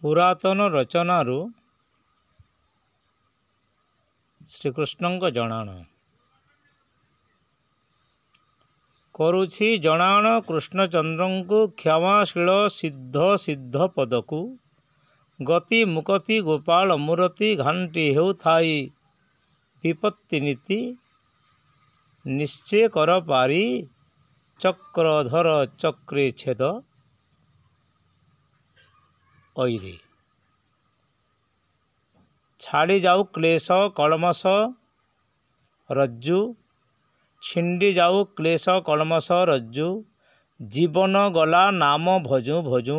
पुरातन रचनारू श्रीकृष्ण जनाण करुछि जनाण कृष्णचंद्र को क्षमाशील सिद्ध सिद्ध पद को गति मुकति गोपाल मूर्ति घाटी हेउ थाई विपत्ति नीति निश्चय कर पारी चक्रधर चक्रे छेद ऐरे छाड़ी जाऊ क्लेश कलमश रज्जु छिंडी जाऊ क्लेश कलमश रज्जु जीवन गला नाम भजू भजू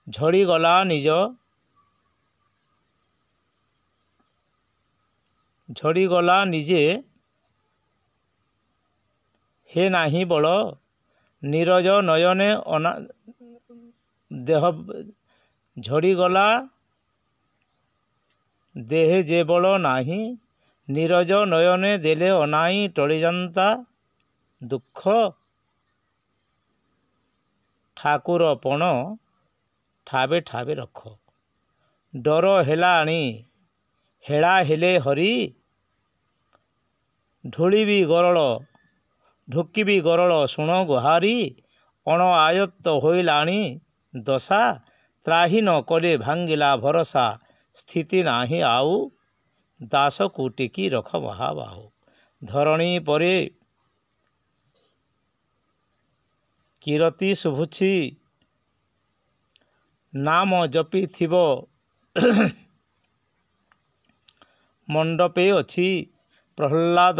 झड़ी गला निज झड़ी गला निजे हे नाही बल नीरज नयने अना देह झड़ी गला देहे जे बल नाही नीरज नयने देले अनाई टलिजांता दुख ठाकुर पण ठाबे ठाबे रख डर हेलाणी हेला हेले हरि ढोलिबी गरल ढुकिबी गरल शुण गुहारी अण आयत्त होइलाणी दशा त्राही न कले भांगिला भरसा स्थिति नाही आउ दास को टेकी रख महाबाहु धरणी परे कीरति शुभुछि नाम जपी थिब मंडपे अछि प्रहल्लाद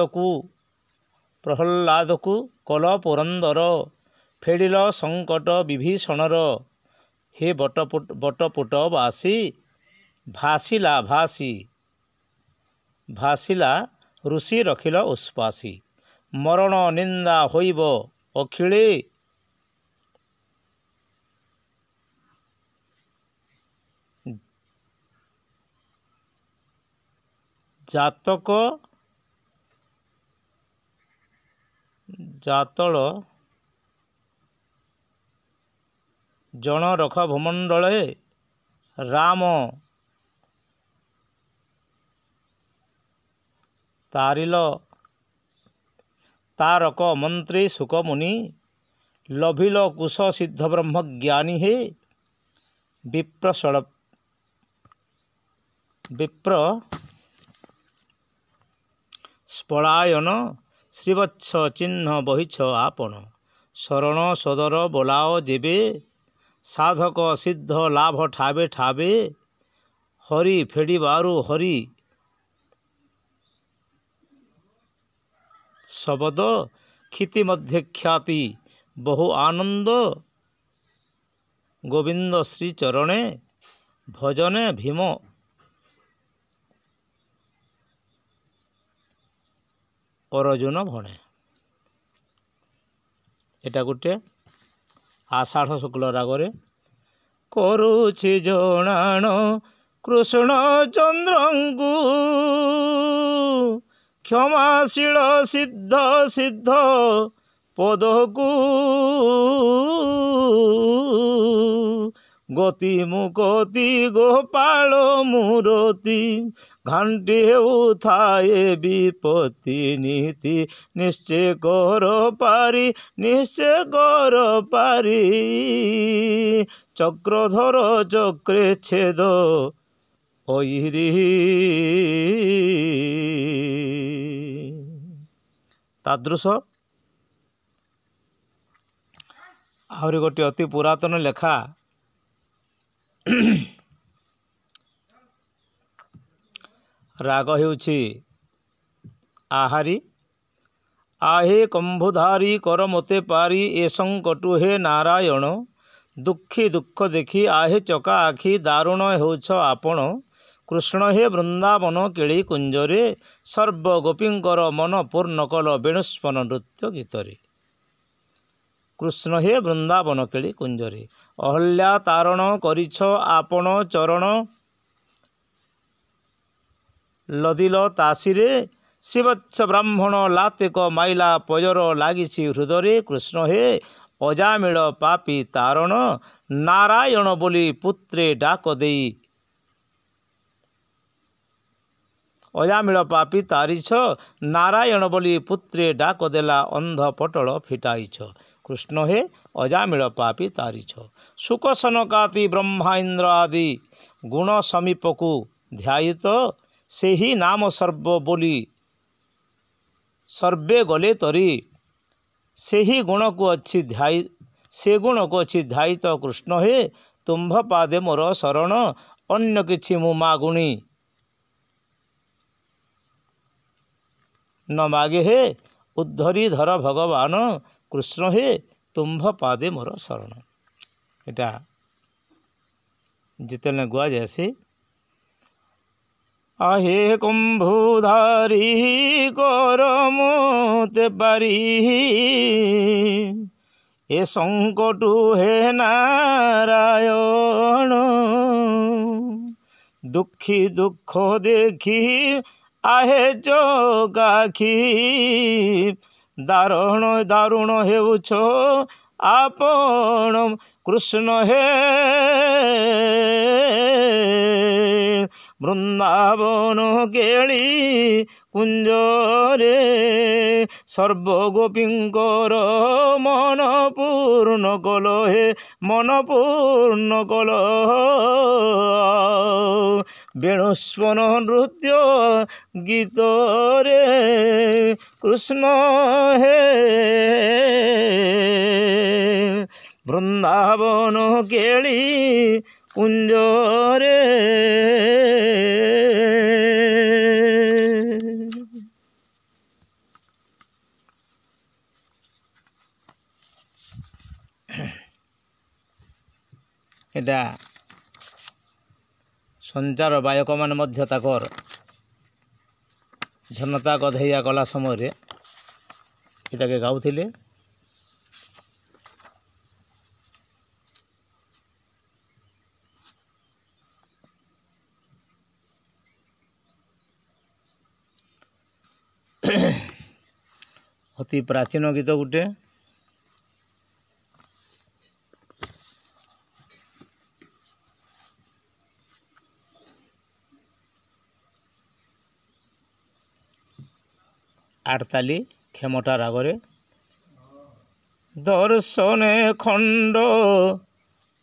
को कल पुरंदर फेडिल संकट विभीषणर हे बटपुट बासी भासिला भासिला ऋषि रखिल उस्पासी मरण निंदा होइब अखिले जातक जातल जन रख भूमंडले राम तारिल तारक मंत्री सुकमुनि लभिल कुश सिद्ध ब्रह्म ज्ञानी हे विप्र स्पलायन श्रीवत्स चिन्ह बहिछ आपण शरण सदर बोलाओ जेबे साधक सिद्ध लाभ ठाबे ठाबे हरि फेड़ी बारू हरि शब्द क्षिति मध्य ख्याति बहु आनंद गोविंद श्री चरणे भजने भीम अर्जुन भणे एटा गोटे आषाढ़ शुक्ल रागरे करुछि जनाण कृष्ण चंद्रंकु क्षमाशील सिद्ध सिद्ध पदकु गति मुकति गोपाल मूर्ति घाटी हेउ थाए विपत्ति नीति निश्चय कर पारी चक्रधर चक्रे छेद ऐरी तादृश आहरी गोटे अति पुरातन लेखा राग हेउछि आहारी आहे कंभुधारी कर मोते पारी ए संकटु हे नारायण दुखी दुख देखी आहे चका आखि दारुण हेउछ आपण कृष्ण हे वृंदावन केली कुंजरे सर्व गोपींकर मन पूर्ण कल वेणुस्पन नृत्य गीतरे कृष्ण हे वृंदावन केली कुंजरे अहल्या तारण करिछ आपण चरण लदिल तासीरे शिवच्छ ब्राह्मण लातेक माइला पजर लागिछि हृदय कृष्ण हे अजामिल पापी तारण नारायण बोली पुत्रे डाक देई अजामिल पापी तारिछ नारायण बोली पुत्रे डाक देला अंध पटल फिटाइछ कृष्ण हे अजामिल पापी तारिछ सुख सनकाति ब्रह्मा इंद्र आदि गुण समीप को ध्यायित से ही नाम सर्व बोली सर्वे गले तरी से ही गुण को अच्छी ध्याय से गुण को अच्छी ध्यायित कृष्ण हे तुम्भ पादे मोर शरण अन्य किछि मु मागुणी न मागे हे उद्धरी धर भगवान कृष्ण हे तुम्भ पादे मोर शरण एटा जितने गुआ जैसे आहे कुंभधारी कर मोते पारी ए संकटु हे नारायण दुखी दुख देखी आहे जोगाखी दारुण दारुण हेउछ आपण कृष्ण हे वृंदावन केली कुंजरे सर्वगोपींकर मन पूर्ण कल हे मन पूर्ण कल वेणुस्वन नृत्य गीत रे कृष्ण हे वृंदावन केली कुंजरे एटा संचार गायक मान मध्य ताकर झनता गधैया गला समय एटाके गाउथिले अति प्राचीन गीत गुटे आठताली क्षमता रागरे दर्शने खंड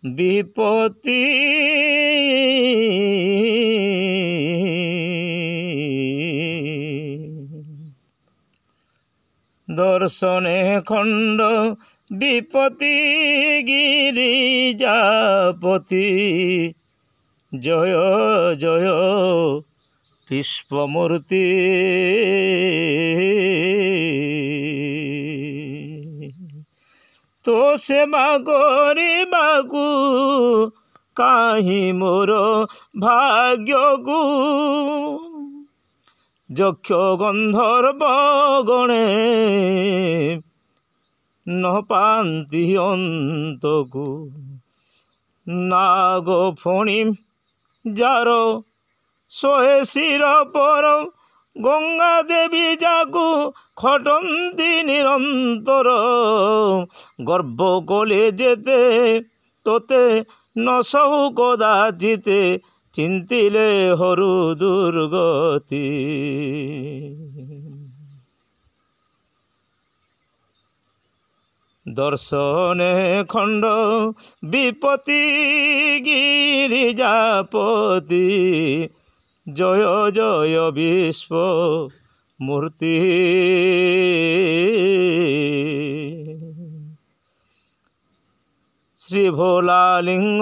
विपत्ति दर्शने खंड विपत्ति गिरिजापति जय जय विश्वमूर्ति तो सेवा करिबाकु काहि मोर भाग्यकु यक्ष गंधर्व गणे न पांति अंतकु नाग फणी जार सोहे शिर पर गंगा देवी जाकु खटंती निरंतर गर्भ कले जेते तोते न सहु कदाचिते चिंतिले हरु दुर्गति दर्शने खंड विपत्ति गिरिजापति जय जय विश्व मूर्ति श्री भोला लिंग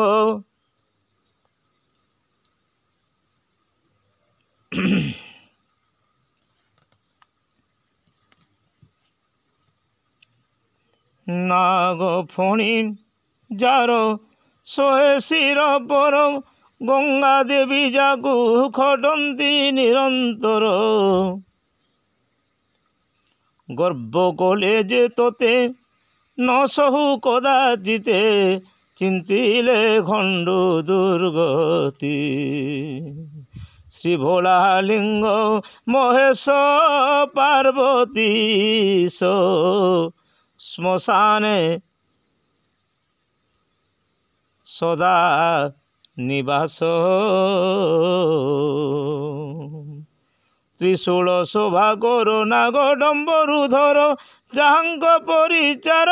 नाग फणी जार सोहे शिर पर गंगा देवी जाकु खटंती निरंतर गर्भ कले जे तोते न सहु कदाचिते चिंतिले खंडु दुर्गति श्री भोला लिंग महेश पार्वती श्मशाने ସଦା ନିବାସ। ତ୍ରିଶୂଳ ଶୋଭା କର ନାଗ ଡମ୍ବରୁଧର, ଯାହାଙ୍କ ପରିଚାର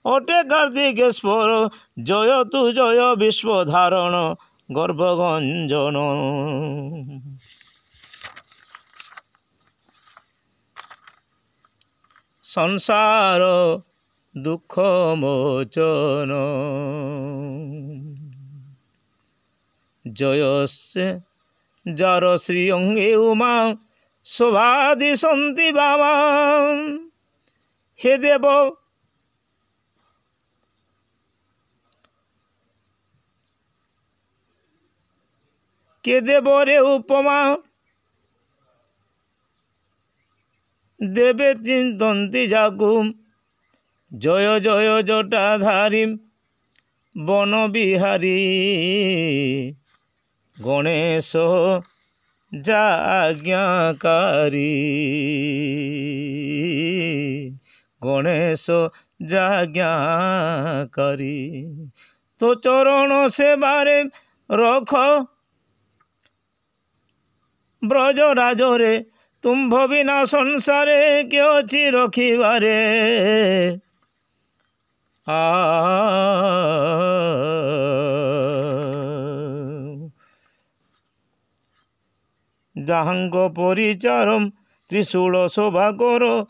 ଅଟେ କାର୍ତ୍ତିକେଶ୍ୱର। ଜୟ ତୁ ଜୟ ବିଶ୍ୱଧାରଣ ଗର୍ଭଗଞ୍ଜନ। ସଂସାର ଦୁଃଖ ମୋଚନ। ଜୟ ସେ ଯାର ଶ୍ରୀ ଅଙ୍ଗେ ଉମା ଶୋଭା ଦିଶନ୍ତି ବାମା। ହେ ଦେବ କେ ଦେବରେ ଉପମା, ଦେବେ ଚିନ୍ତନ୍ତି ଯାକୁ। ଜୟ ଜୟ ଜଟାଧାରୀ ବନବିହାରୀ, ଗଣେଶ ଯାଜ୍ଞାକାରୀ। ଗଣେଶ ଯାଜ୍ଞାକାରୀ। ତୋ ଚରଣ ସେବାରେ ରଖ ବ୍ରଜରାଜରେ, ତୁମ୍ଭ ବିନା ସଂସାରେ କେ ଅଛି ରଖିବାରେ। ଯାହାଙ୍କ ପରିଚାର ତ୍ରିଶୂଳ ଶୋଭା କର,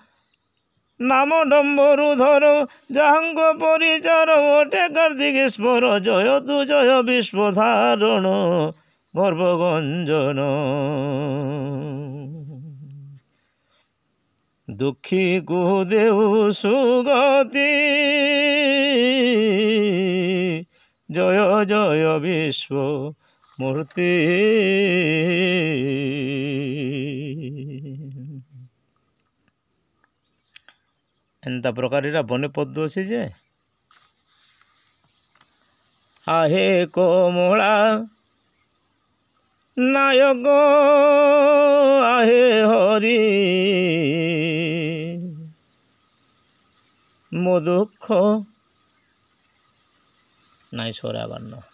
ନାମ ଡମ୍ବରୁଧର। ଯାହାଙ୍କ ପରିଚାର ଅଟେ କାର୍ତ୍ତିକେଶ୍ୱର। ଜୟ ତୁ ଜୟ ବିଶ୍ୱଧାରଣ ଗର୍ଭଗଞ୍ଜନ। ଦୁଃଖୀକୁ ଦେଉ ସୁଗତି, ଜୟ ଜୟ ବିଶ୍ୱମୂର୍ତ୍ତି। ଏନ୍ତା ପ୍ରକାର ଏଟା ବନେ ପଦ୍ୟ ଅଛି ଯେ। आहे कमला नायक आहे हरि, मो दुख नाई सोराबार न।